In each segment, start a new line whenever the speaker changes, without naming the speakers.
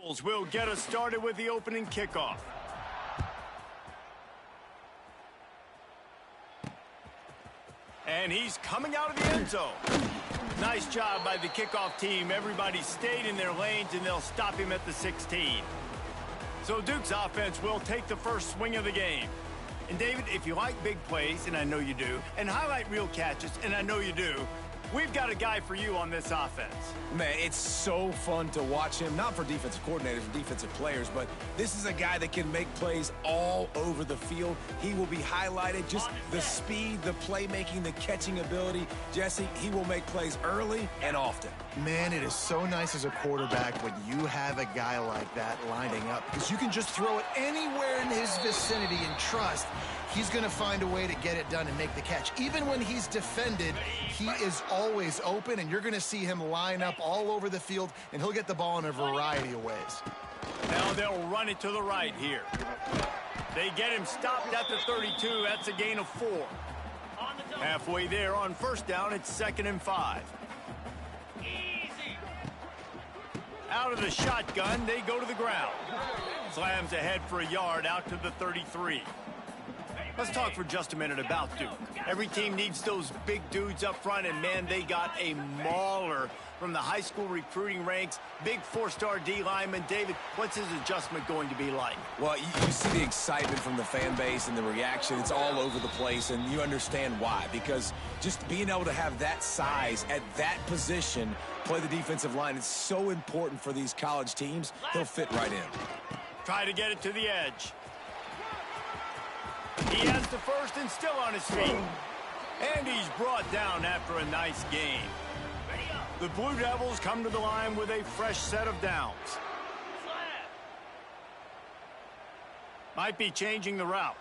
Will get us started with the opening kickoff. And he's coming out of the end zone. Nice job by the kickoff team. Everybody stayed in their lanes, and they'll stop him at the 16. So Duke's offense will take the first swing of the game. And David, if you like big plays, and I know you do, and highlight real catches, and I know you do, we've got a guy for you on this offense.
Man, it's so fun to watch him, not for defensive coordinators, for defensive players, but this is a guy that can make plays all over the field. He will be highlighted, just the speed, the playmaking, the catching ability. Jesse, he will make plays early and often.
Man, it is so nice as a quarterback when you have a guy like that lining up, because you can just throw it anywhere in his vicinity and trust he's going to find a way to get it done and make the catch. Even when he's defended, he is always open, and you're going to see him line up all over the field, and he'll get the ball in a variety of ways.
Now they'll run it to the right here. They get him stopped at the 32. That's a gain of 4. Halfway there on first down, it's 2nd and 5. Out of the shotgun, they go to the ground. Slams ahead for a yard out to the 33. Let's talk for just a minute about Duke. Every team needs those big dudes up front, and man, they got a mauler from the high school recruiting ranks. Big 4-star D lineman. David, what's his adjustment going to be like?
Well, you see the excitement from the fan base and the reaction. It's all over the place, and you understand why. Because just being able to have that size at that position, play the defensive line, it's so important for these college teams. He'll fit right in.
Try to get it to the edge. He has the first and still on his feet. And he's brought down after a nice game. The Blue Devils come to the line with a fresh set of downs. Might be changing the route.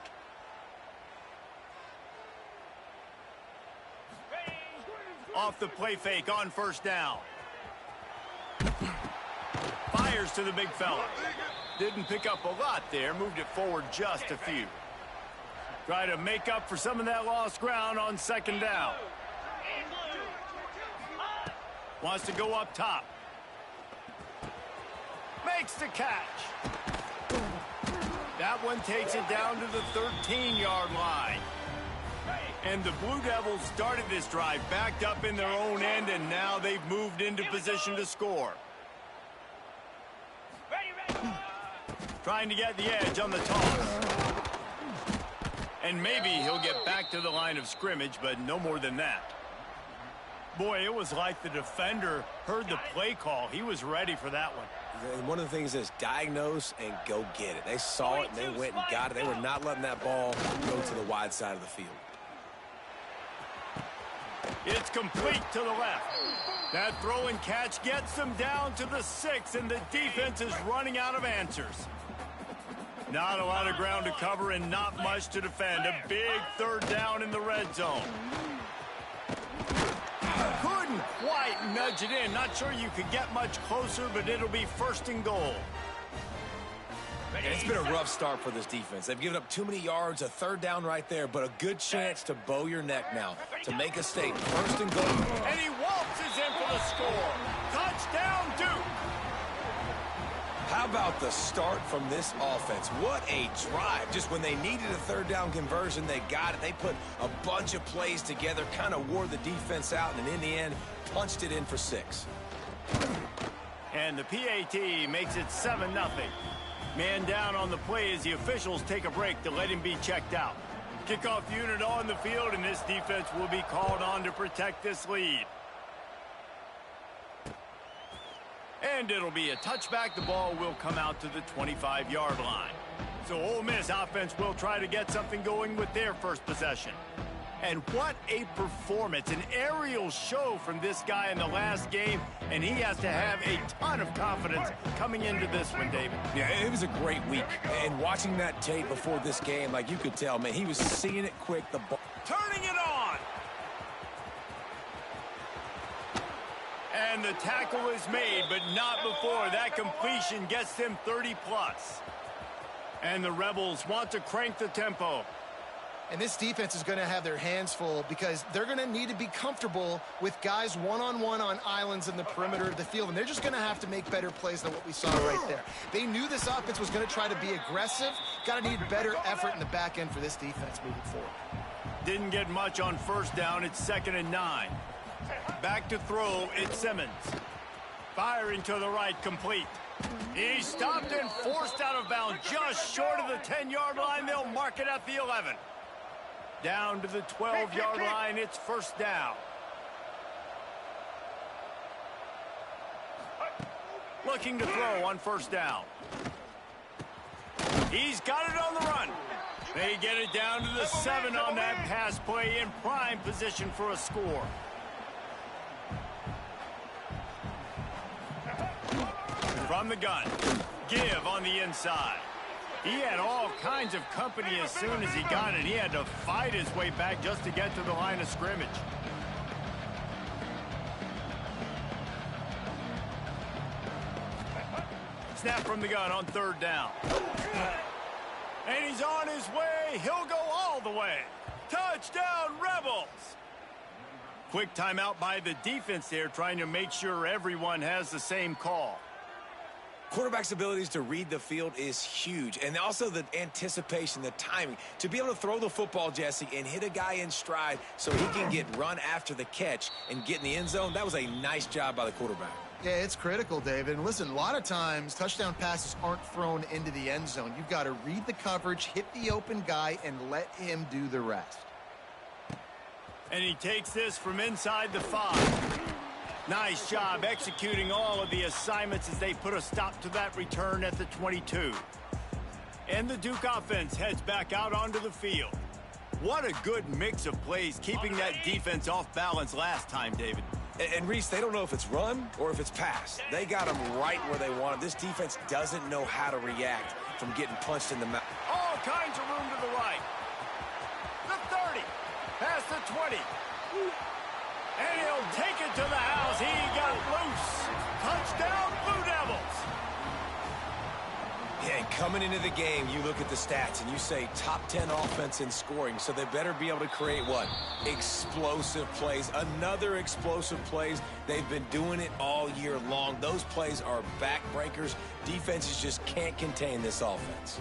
Off the play fake on first down. Fires to the big fella. Didn't pick up a lot there. Moved it forward just a few. Try to make up for some of that lost ground on 2nd down. Wants to go up top. Makes the catch. That one takes it down to the 13-yard line. And the Blue Devils started this drive backed up in their own end, and now they've moved into position to score. Trying to get the edge on the toss. And maybe he'll get back to the line of scrimmage, but no more than that. Boy, it was like the defender heard the play call. He was ready for that one.
And one of the things is diagnose and go get it. They saw it, and they went and got it. They were not letting that ball go to the wide side of the field.
It's complete to the left. That throw and catch gets them down to the 6, and the defense is running out of answers. Not a lot of ground to cover and not much to defend. A big 3rd down in the red zone. Couldn't quite nudge it in. Not sure you could get much closer, but it'll be 1st and goal.
And it's been a rough start for this defense. They've given up too many yards, a 3rd down right there, but a good chance to bow your neck now, to make a statement. 1st and goal.
And he waltzes in for the score. Touchdown, Duke.
How about the start from this offense? What a drive. Just when they needed a 3rd down conversion, they got it. They put a bunch of plays together, kind of wore the defense out, and in the end, punched it in for 6.
And the PAT makes it 7-0. Man down on the play as the officials take a break to let him be checked out. Kickoff unit on the field, and this defense will be called on to protect this lead. And it'll be a touchback. The ball will come out to the 25-yard line. So Ole Miss offense will try to get something going with their first possession. And what a performance, an aerial show from this guy in the last game, and he has to have a ton of confidence coming into this one, David.
Yeah, it was a great week. And watching that tape before this game, like you could tell, man, he was seeing it quick. The ball
turning it on. And the tackle is made, but not before. That completion gets them 30+. And the Rebels want to crank the tempo.
And this defense is going to have their hands full because they're going to need to be comfortable with guys one-on-one on islands in the perimeter of the field. And they're just going to have to make better plays than what we saw right there. They knew this offense was going to try to be aggressive. Got to need better effort in the back end for this defense moving forward.
Didn't get much on first down. It's 2nd and 9. Back to throw. It's Simmons. Firing to the right, complete. He's stopped and forced out of bounds just short of the 10-yard line. They'll mark it at the 11. Down to the 12-yard line, it's 1st down. Looking to throw on 1st down. He's got it on the run. They get it down to the 7 on that pass play, in prime position for a score. From the gun, give on the inside. He had all kinds of company as soon as he got it. He had to fight his way back just to get to the line of scrimmage. Snap from the gun on 3rd down. And he's on his way. He'll go all the way. Touchdown, Rebels! Quick timeout by the defense there, trying to make sure everyone has the same call.
Quarterback's abilities to read the field is huge, and also the anticipation, the timing. To be able to throw the football, Jesse, and hit a guy in stride so he can get run after the catch and get in the end zone, that was a nice job by the quarterback.
Yeah, it's critical, David. And listen, a lot of times touchdown passes aren't thrown into the end zone. You've got to read the coverage, hit the open guy, and let him do the rest.
And he takes this from inside the 5. Nice job executing all of the assignments as they put a stop to that return at the 22. And the Duke offense heads back out onto the field. What a good mix of plays, keeping that defense off balance last time, David.
And Reese, they don't know if it's run or if it's pass. They got them right where they want them. This defense doesn't know how to react from getting punched in the mouth.
All kinds of room to the right. The 30, past the 20. And he'll take it to the house. He got loose. Touchdown, Blue Devils.
Yeah, and coming into the game, you look at the stats and you say top 10 offense in scoring, so they better be able to create what? Explosive plays. Another explosive plays. They've been doing it all year long. Those plays are backbreakers. Defenses just can't contain this offense.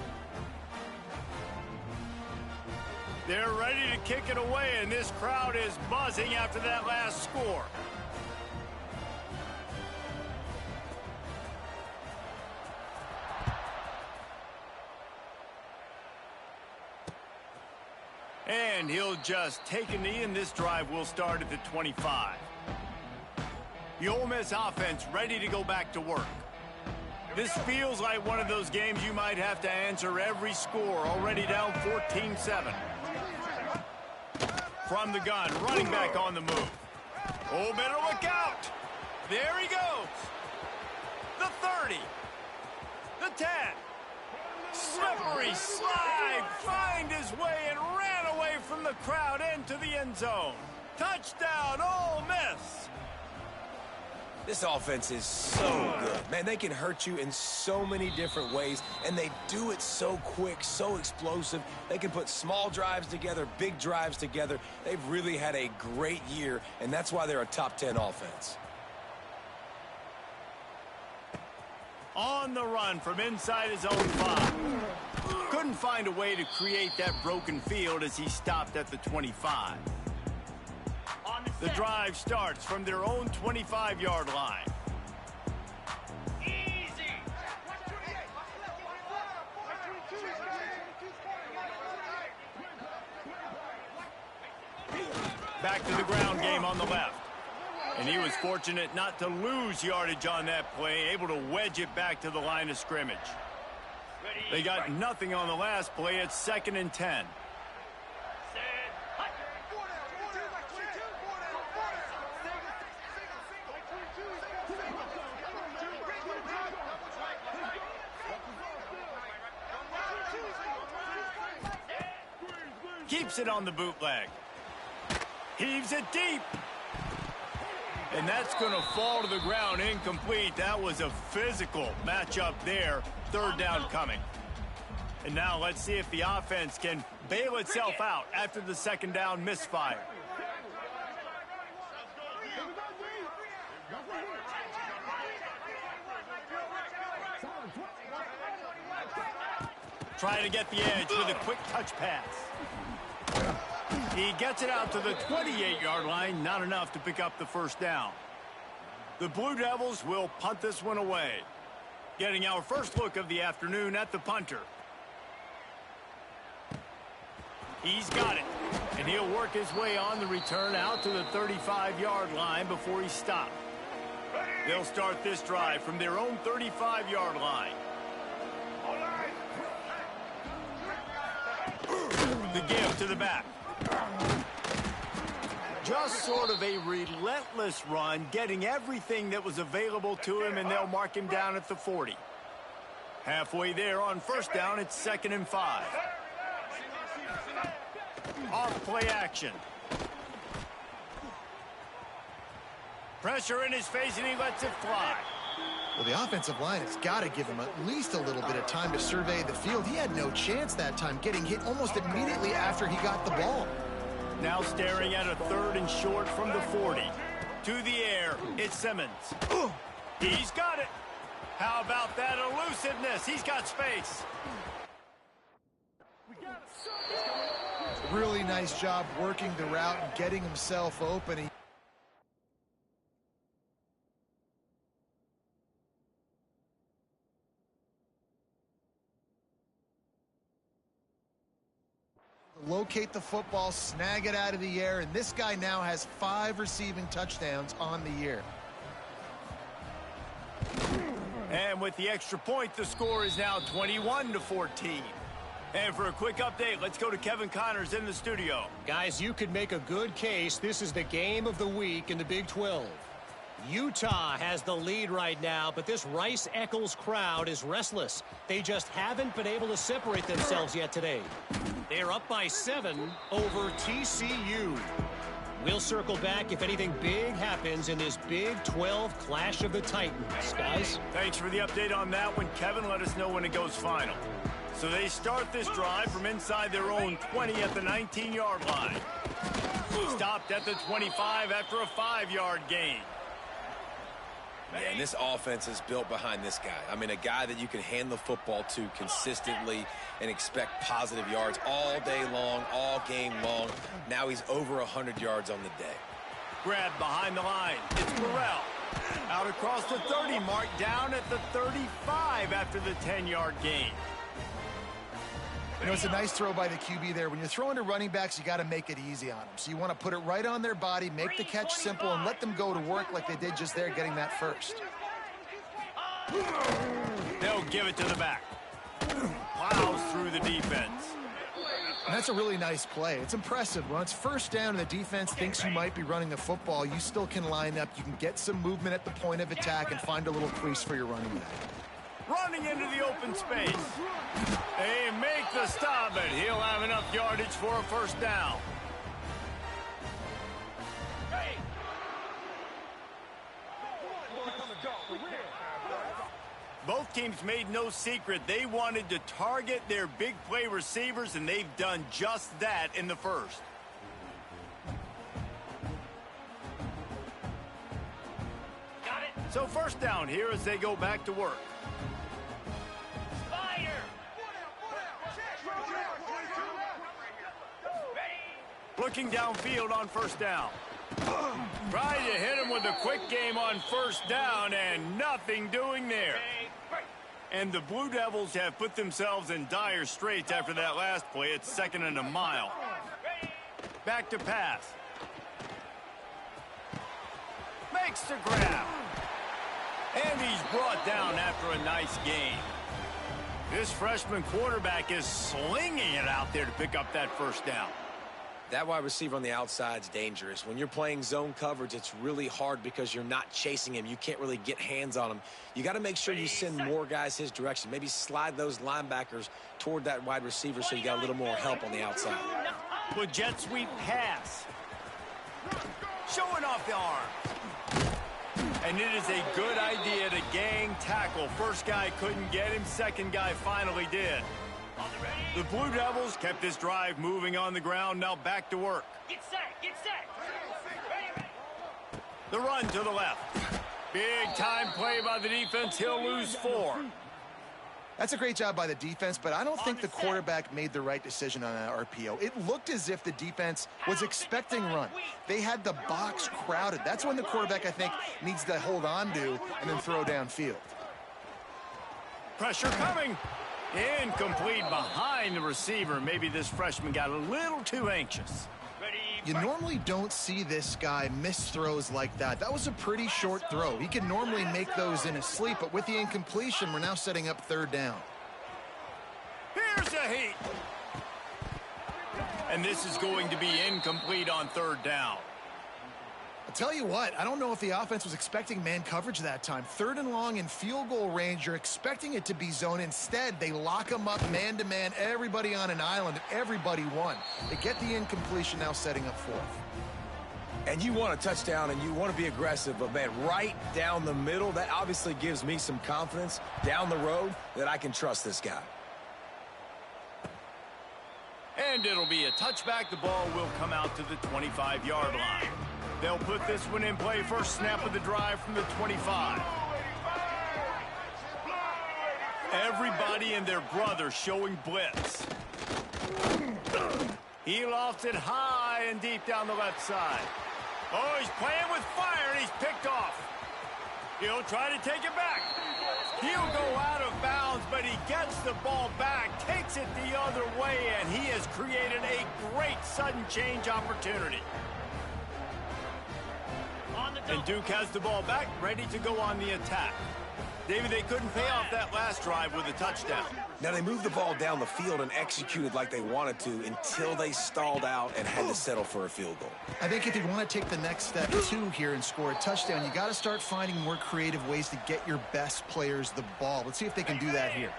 They're ready to kick it away, and this crowd is buzzing after that last score. And he'll just take a knee, and this drive will start at the 25. The Ole Miss offense ready to go back to work. This feels like one of those games you might have to answer every score, already down 14-7. From the gun, running back on the move. Oh, better look out. There he goes. The 30. The 10. Slippery slide. Find his way and ran away from the crowd into the end zone. Touchdown, Ole Miss.
This offense is so good. Man, they can hurt you in so many different ways, and they do it so quick, so explosive. They can put small drives together, big drives together. They've really had a great year, and that's why they're a top 10 offense.
On the run from inside his own 5. Couldn't find a way to create that broken field as he stopped at the 25. The drive starts from their own 25-yard line. Easy. Back to the ground game on the left. And he was fortunate not to lose yardage on that play, able to wedge it back to the line of scrimmage. They got nothing on the last play. It's 2nd and 10. Keeps it on the bootleg. Heaves it deep. And that's going to fall to the ground incomplete. That was a physical matchup there. 3rd down coming. And now let's see if the offense can bail itself out after the second down misfire. Trying to get the edge with a quick touch pass. He gets it out to the 28-yard line, not enough to pick up the first down. The Blue Devils will punt this one away. Getting our first look of the afternoon at the punter. He's got it, and he'll work his way on the return out to the 35-yard line before he's stopped. They'll start this drive from their own 35-yard line. The give to the back. Just sort of a relentless run, getting everything that was available to him, and they'll mark him down at the 40. Halfway there on first down, it's 2nd and 5. Off play action. Pressure in his face, and he lets it fly.
Well, the offensive line has got to give him at least a little bit of time to survey the field. He had no chance that time, getting hit almost immediately after he got the ball.
Now staring at a 3rd and short from the 40. To the air, it's Simmons. He's got it. How about that elusiveness? He's got space.
Really nice job working the route and getting himself open. Locate the football, snag it out of the air, and this guy now has 5 receiving touchdowns on the year.
And with the extra point, the score is now 21-14. And for a quick update, let's go to Kevin Connors in the studio.
Guys, you could make a good case. This is the game of the week in the Big 12. Utah has the lead right now, but this Rice-Eccles crowd is restless. They just haven't been able to separate themselves yet today. They're up by 7 over TCU. We'll circle back if anything big happens in this Big 12 Clash of the Titans. Guys?
Thanks for the update on that one, Kevin. Let us know when it goes final. So they start this drive from inside their own 20 at the 19-yard line. Stopped at the 25 after a 5-yard gain.
Man, this offense is built behind this guy. I mean, a guy that you can hand the football to consistently and expect positive yards all day long, all game long. Now he's over 100 yards on the day.
Grabbed behind the line. It's Burrell. Out across the 30 mark, down at the 35 after the 10-yard gain.
You know, it's a nice throw by the QB there. When you're throwing to running backs, you got to make it easy on them. So you want to put it right on their body, make the catch simple, and let them go to work like they did just there, getting that first.
They'll give it to the back. Plows through the defense.
And that's a really nice play. It's impressive. When it's first down and the defense thinks you might be running the football, you still can line up. You can get some movement at the point of attack and find a little crease for your running back.
Running into the open space. They make the stop, and he'll have enough yardage for a first down. Both teams made no secret they wanted to target their big play receivers, and they've done just that in the first. Got it. So first down here as they go back to work. Looking downfield on first down. Trying to hit him with a quick game on first down, and nothing doing there. And the Blue Devils have put themselves in dire straits after that last play. It's 2nd and a mile. Back to pass. Makes the grab. And he's brought down after a nice gain. This freshman quarterback is slinging it out there to pick up that first down.
That wide receiver on the outside is dangerous. When you're playing zone coverage, it's really hard because you're not chasing him. You can't really get hands on him. You got to make sure you send more guys his direction. Maybe slide those linebackers toward that wide receiver so you got a little more help on the outside.
With jet sweep pass. Showing off the arm. And it is a good idea to gang tackle. First guy couldn't get him. Second guy finally did. The Blue Devils kept this drive moving on the ground. Now back to work.
Get set, get set. Ready.
The run to the left. Big time play by the defense. He'll lose 4.
That's a great job by the defense, but I don't think the quarterback made the right decision on that RPO. It looked as if the defense was expecting run. They had the box crowded. That's when the quarterback, I think, needs to hold on to and then throw downfield.
Pressure coming. Incomplete behind the receiver. Maybe this freshman got a little too anxious.
You normally don't see this guy miss throws like that. That was a pretty short throw. He can normally make those in his sleep, but with the incompletion, we're now setting up 3rd down.
Here's a heat. And this is going to be incomplete on 3rd down.
I'll tell you what, I don't know if the offense was expecting man coverage that time. 3rd and long in field goal range, you're expecting it to be zone. Instead, they lock them up man-to-man, everybody on an island, and everybody won. They get the incompletion, now setting up 4th.
And you want a touchdown, and you want to be aggressive, but, man, right down the middle, that obviously gives me some confidence down the road that I can trust this guy.
And it'll be a touchback. The ball will come out to the 25-yard line. They'll put this one in play. First snap of the drive from the 25. Everybody and their brother showing blitz. He lofts it high and deep down the left side. Oh, he's playing with fire, and he's picked off. He'll try to take it back. He'll go out of bounds, but he gets the ball back, takes it the other way, and he has created a great sudden change opportunity. And Duke has the ball back, ready to go on the attack. David, they couldn't pay off that last drive with a touchdown.
Now, they moved the ball down the field and executed like they wanted to until they stalled out and had to settle for a field goal.
I think if you want to take the next step, too, here and score a touchdown, you got to start finding more creative ways to get your best players the ball. Let's see if they can do that here.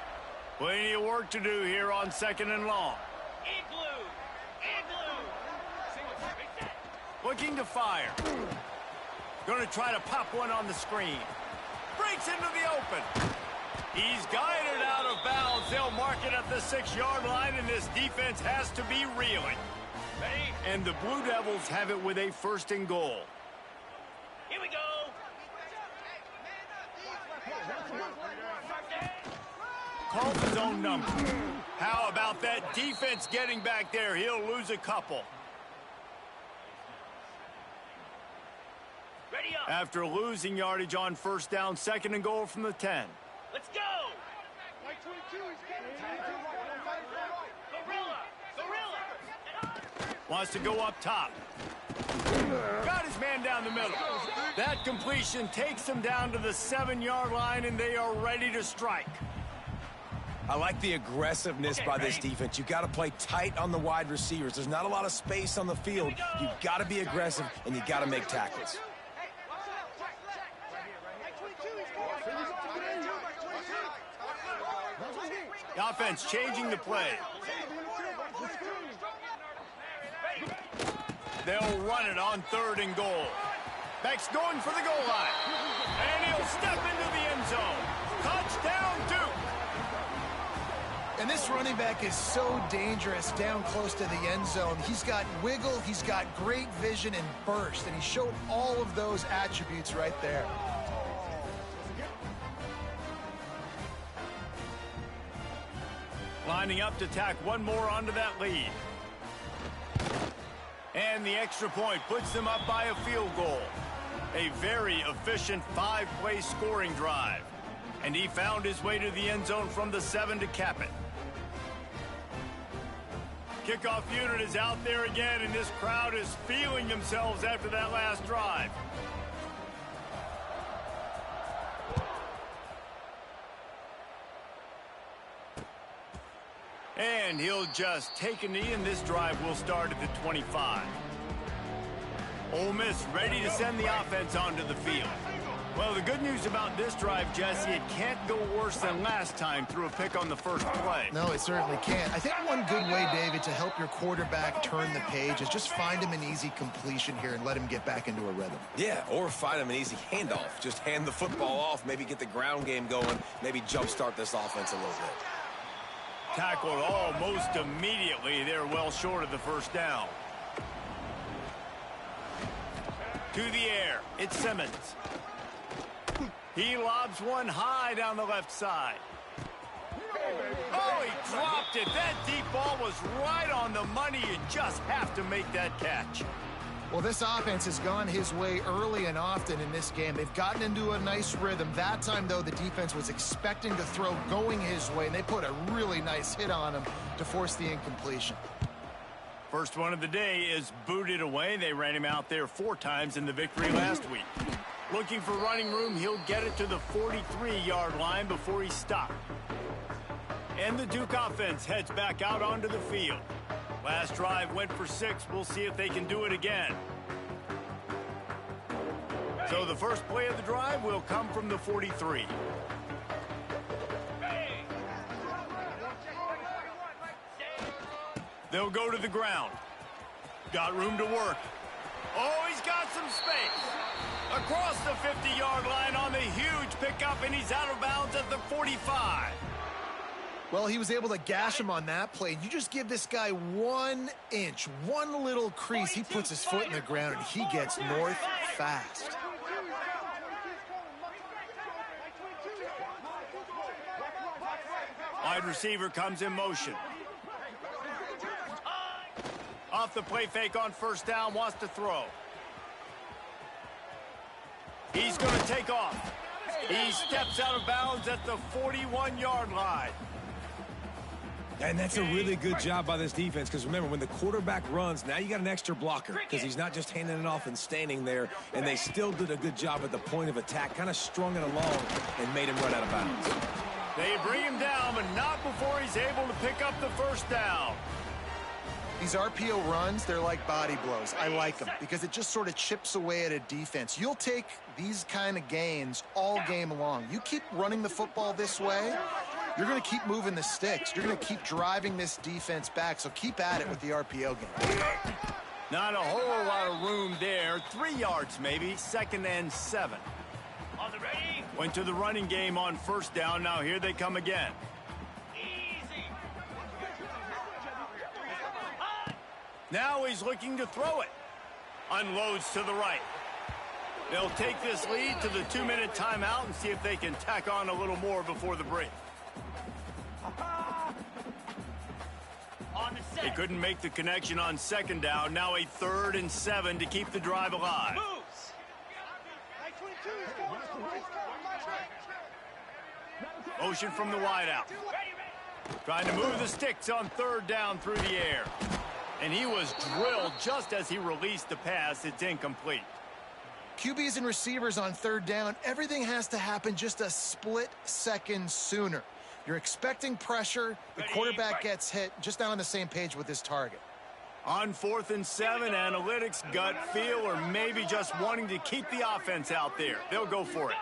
Plenty of work to do here on 2nd and long. Looking to fire. Going to try to pop one on the screen. Breaks into the open. He's guided out of bounds. They'll mark it at the 6-yard line, and this defense has to be reeling. Ready? And the Blue Devils have it with a 1st and goal.
Here we go.
Call his own number. How about that defense getting back there? He'll lose a couple.
Ready up.
After losing yardage on 1st down, 2nd and goal from the 10.
Let's go. Gorilla.
Wants to go up top. Got his man down the middle. That completion takes him down to the 7-yard line, and they are ready to strike.
I like the aggressiveness by this defense. You got to play tight on the wide receivers. There's not a lot of space on the field. You got to be aggressive, and you got to make tackles.
The offense changing the play. They'll run it on 3rd and goal. Beck's going for the goal line. And he'll step into the end zone. Touchdown, Duke.
And this running back is so dangerous down close to the end zone. He's got wiggle, he's got great vision and burst, and he showed all of those attributes right there.
Lining up to tack one more onto that lead. And the extra point puts them up by a field goal. A very efficient 5-play scoring drive. And he found his way to the end zone from the 7 to cap it. Kickoff unit is out there again, and this crowd is feeling themselves after that last drive. And he'll just take a knee, and this drive will start at the 25. Ole Miss ready to send the offense onto the field. Well, the good news about this drive, Jesse, it can't go worse than last time through a pick on the first play.
No, it certainly can't. I think one good way, David, to help your quarterback turn the page is just find him an easy completion here and let him get back into a rhythm.
Yeah, or find him an easy handoff. Just hand the football off, maybe get the ground game going, maybe jumpstart this offense a little bit.
Tackled almost immediately. They're well short of the first down. To the air. It's Simmons. He lobs one high down the left side. Oh, he dropped it. That deep ball was right on the money. You just have to make that catch.
Well, this offense has gone his way early and often in this game. They've gotten into a nice rhythm. That time, though, the defense was expecting to throw going his way, and they put a really nice hit on him to force the incompletion.
First one of the day is booted away. They ran him out there 4 times in the victory last week. Looking for running room, he'll get it to the 43-yard line before he's stopped. And the Duke offense heads back out onto the field. Last drive went for 6. We'll see if they can do it again. So the first play of the drive will come from the 43. They'll go to the ground. Got room to work. Oh, he's got some space. Across the 50-yard line on the huge pickup, and he's out of bounds at the 45.
Well, he was able to gash him on that play. You just give this guy 1 inch, one little crease. He puts his foot in the ground, and he gets north fast.
Wide receiver comes in motion. Off the play fake on first down, wants to throw. He's going to take off. He steps out of bounds at the 41-yard line.
And that's a really good job by this defense, because remember, when the quarterback runs, now you got an extra blocker, because he's not just handing it off and standing there, and they still did a good job at the point of attack, kind of strung it along and made him run out of bounds.
They bring him down, but not before he's able to pick up the first down.
These RPO runs, they're like body blows. I like them because it just sort of chips away at a defense. You'll take these kind of gains all game long. You keep running the football this way, you're going to keep moving the sticks. You're going to keep driving this defense back, so keep at it with the RPO game.
Not a whole lot of room there. 3 yards maybe, 2nd and 7.
On the ready.
Went to the running game on first down. Now here they come again.
Easy.
Now he's looking to throw it. Unloads to the right. They'll take this lead to the 2-minute timeout and see if they can tack on a little more before the break.
On the set.
They couldn't make the connection on 2nd down. Now a 3rd and 7 to keep the drive alive.
Moves.
Motion from the wideout. Trying to move the sticks on 3rd down through the air. And he was drilled just as he released the pass. It's incomplete.
QBs and receivers on 3rd down, everything has to happen just a split second sooner. You're expecting pressure. The quarterback gets hit. Just not on the same page with his target.
On 4th and 7, analytics, gut feel, or maybe just wanting to keep the offense out there. They'll go for it.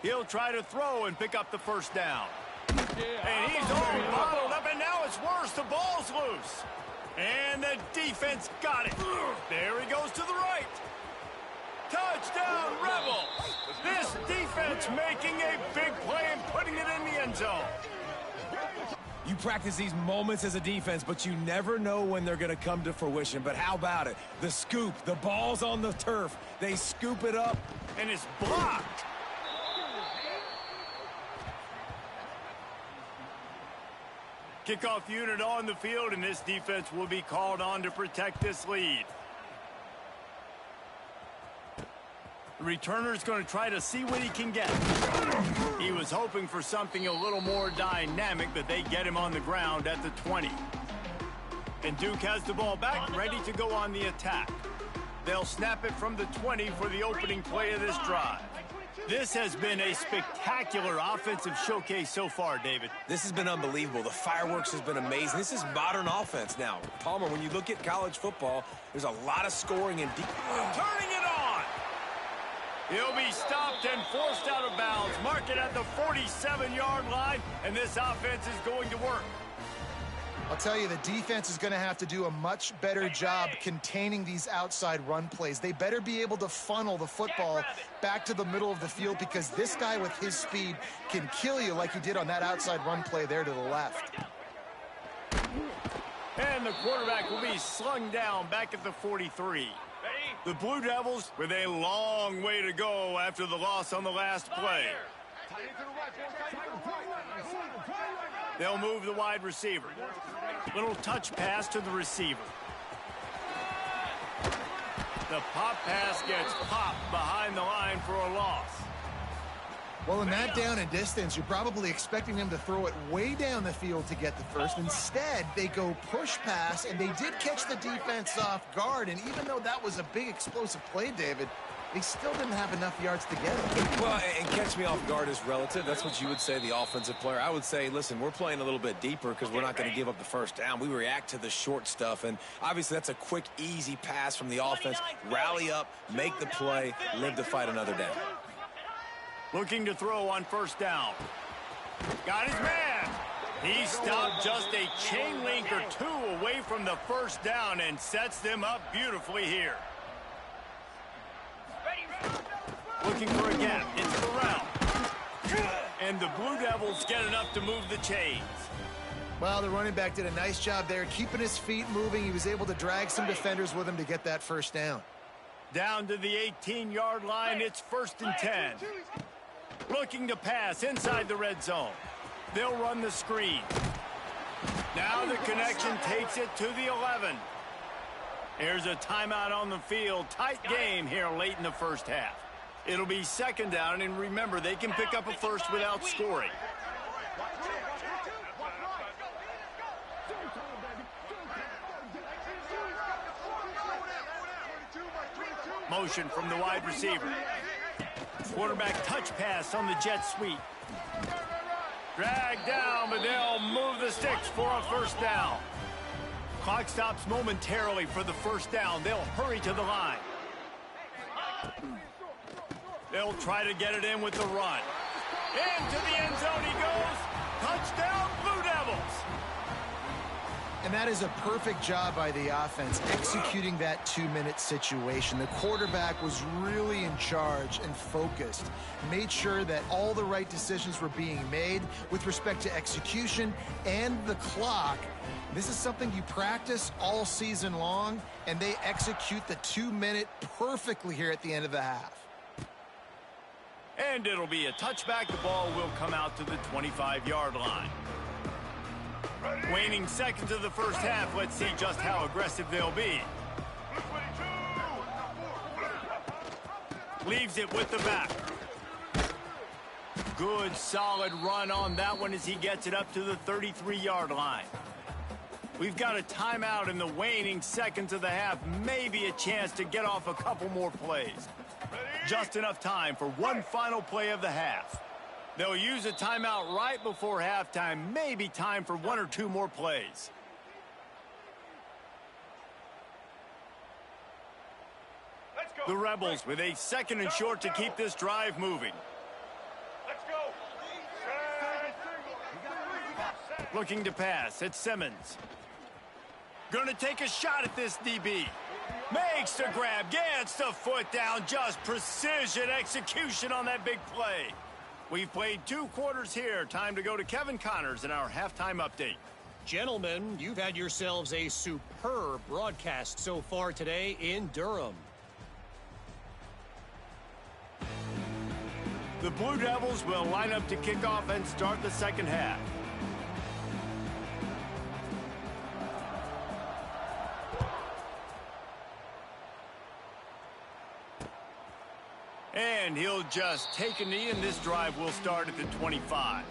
He'll try to throw and pick up the first down. And he's all bottled up, and now it's worse. The ball's loose. And the defense got it. There he goes to the right. Touchdown, Rebel. This defense making a big play and putting it in the end zone.
You practice these moments as a defense, but you never know when they're going to come to fruition. But how about it? The scoop, the ball's on the turf. They scoop it up.
And it's blocked. Kickoff unit on the field, and this defense will be called on to protect this lead. The returner's going to try to see what he can get. He was hoping for something a little more dynamic, but they get him on the ground at the 20. And Duke has the ball back, ready to go on the attack. They'll snap it from the 20 for the opening play of this drive. This has been a spectacular offensive showcase so far, David.
This has been unbelievable. The fireworks has been amazing. This is modern offense now. Palmer, when you look at college football, there's a lot of scoring and
Turning it on! He'll be stopped and forced out of bounds. Mark it at the 47-yard line, and this offense is going to work.
I'll tell you, the defense is going to have to do a much better job containing these outside run plays. They better be able to funnel the football back to the middle of the field, because this guy with his speed can kill you like he did on that outside run play there to the left.
And the quarterback will be slung down back at the 43. The Blue Devils with a long way to go after the loss on the last play. They'll move the wide receiver. Little touch pass to the receiver. The pop pass gets popped behind the line for a loss.
Well, in that down and distance, you're probably expecting them to throw it way down the field to get the first. Instead, they go push pass, and they did catch the defense off guard. And even though that was a big explosive play, David, they still didn't have enough yards to get it.
Well, and catch me off guard is relative. That's what you would say, the offensive player. I would say, listen, we're playing a little bit deeper because we're not going to give up the first down. We react to the short stuff, and obviously that's a quick, easy pass from the offense. Rally up, make the play, live to fight another down.
Looking to throw on first down. Got his man. He stopped just a chain link or two away from the first down and sets them up beautifully here. Looking for a gap. It's Burrell. And the Blue Devils get enough to move the chains.
Well, the running back did a nice job there, keeping his feet moving. He was able to drag some defenders with him to get that first down.
Down to the 18-yard line, it's 1st and 10. Looking to pass inside the red zone. They'll run the screen. Now the connection takes it to the 11. Here's a timeout on the field. Tight game here late in the first half. It'll be 2nd down, and remember, they can pick up a first without scoring. Motion from the wide receiver. Quarterback touch pass on the jet sweep. Drag down, but they'll move the sticks for a first down. Clock stops momentarily for the first down. They'll hurry to the line. They'll try to get it in with the run. Into the end zone he goes. Touchdown, Blue Devils.
And that is a perfect job by the offense, executing that 2-minute situation. The quarterback was really in charge and focused, made sure that all the right decisions were being made with respect to execution and the clock. This is something you practice all season long, and they execute the 2-minute perfectly here at the end of the half.
And it'll be a touchback. The ball will come out to the 25-yard line. Waning seconds of the first half. Let's see just how aggressive they'll be. Leaves it with the back. Good, solid run on that one as he gets it up to the 33-yard line. We've got a timeout in the waning seconds of the half. Maybe a chance to get off a couple more plays. Just enough time for one final play of the half. They'll use a timeout right before halftime. Maybe time for 1 or 2 more plays. The Rebels with a 2nd and short to keep this drive moving.
Let's go.
Looking to pass. It's Simmons. Going to take a shot at this DB. Makes the grab. Gets the foot down. Just precision execution on that big play. We've played 2 quarters here. Time to go to Kevin Connors in our halftime update.
Gentlemen, you've had yourselves a superb broadcast so far today in Durham.
The Blue Devils will line up to kick off and start the second half. And he'll just take a knee, and this drive will start at the 25.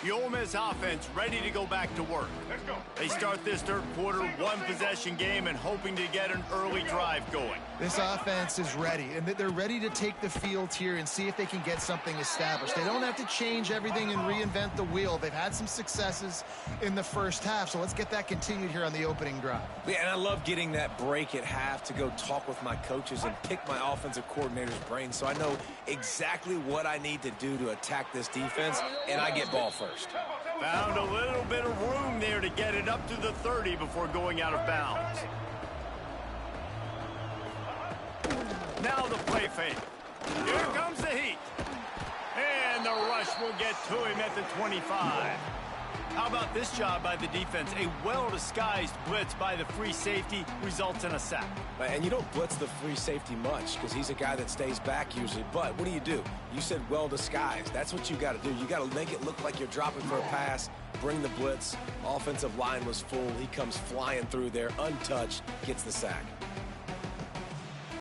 The Ole Miss offense ready to go back to work.
Let's go.
They start this third quarter, 1-possession game, and hoping to get an early drive going.
This offense is ready, and they're ready to take the field here and see if they can get something established. They don't have to change everything and reinvent the wheel. They've had some successes in the first half, so let's get that continued here on the opening drive.
Yeah, and I love getting that break at half to go talk with my coaches and pick my offensive coordinator's brain so I know exactly what I need to do to attack this defense, and I get ball first.
Found a little bit of room there to get it up to the 30 before going out of bounds. Now the play fake. Here comes the heat. And the rush will get to him at the 25. How about this job by the defense? A well-disguised blitz by the free safety results in a sack.
And you don't blitz the free safety much because he's a guy that stays back usually. But what do? You said well-disguised. That's what you got to do. You got to make it look like you're dropping for a pass, bring the blitz. Offensive line was full. He comes flying through there, untouched, gets the sack.